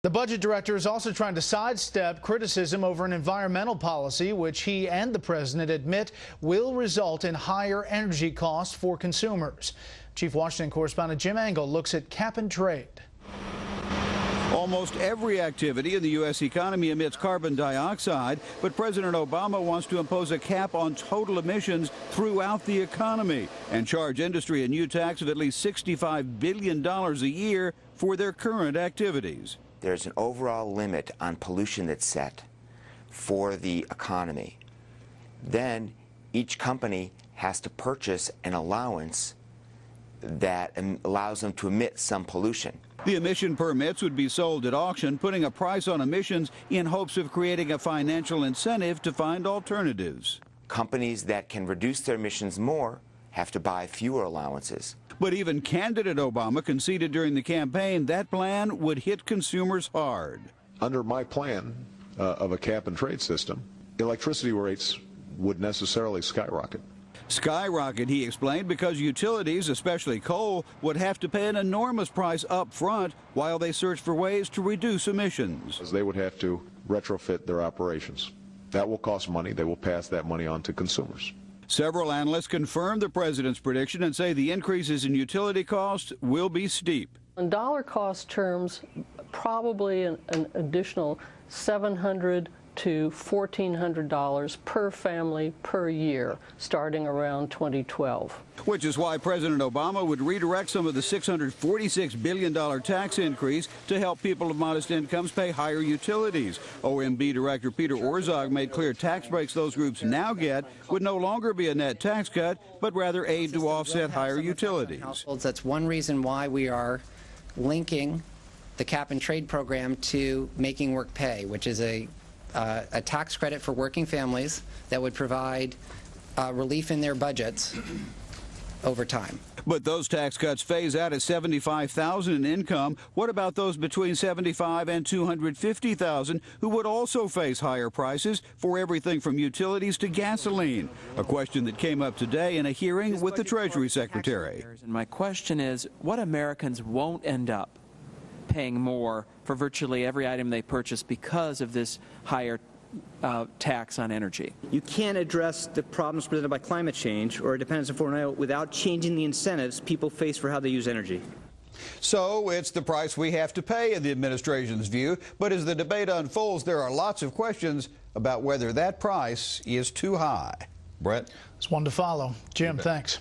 The budget director is also trying to sidestep criticism over an environmental policy which he and the president admit will result in higher energy costs for consumers. Chief Washington correspondent Jim Engel looks at cap and trade. Almost every activity in the U.S. economy emits carbon dioxide, but President Obama wants to impose a cap on total emissions throughout the economy and charge industry a new tax of at least $65 billion a year for their current activities. There's an overall limit on pollution that's set for the economy. Then each company has to purchase an allowance that allows them to emit some pollution. The emission permits would be sold at auction, putting a price on emissions in hopes of creating a financial incentive to find alternatives. Companies that can reduce their emissions more have to buy fewer allowances. But even candidate Obama conceded during the campaign that plan would hit consumers hard. Under my plan of a cap and trade system, electricity rates would necessarily skyrocket. Skyrocket, he explained, because utilities, especially coal, would have to pay an enormous price up front while they search for ways to reduce emissions. They would have to retrofit their operations. That will cost money. They will pass that money on to consumers. Several analysts confirm the president's prediction and say the increases in utility costs will be steep. In dollar cost terms, probably an additional $700 to $1,400 per family per year, starting around 2012. Which is why President Obama would redirect some of the $646 billion tax increase to help people of modest incomes pay higher utilities. OMB Director Peter Orszag made clear tax breaks those groups now get would no longer be a net tax cut, but rather aid to offset higher utilities. That's one reason why we are linking the cap and trade program to making work pay, which is a tax credit for working families that would provide relief in their budgets over time. But those tax cuts phase out at $75,000 in income. What about those between $75,000 and $250,000 who would also face higher prices for everything from utilities to gasoline? A question that came up today in a hearing with the Treasury Secretary. And my question is, what Americans won't end up paying more for virtually every item they purchase because of this higher tax on energy? You can't address the problems presented by climate change or dependence on foreign oil without changing the incentives people face for how they use energy. So it's the price we have to pay in the administration's view, but as the debate unfolds, there are lots of questions about whether that price is too high. Brett? It's one to follow. Jim, thanks.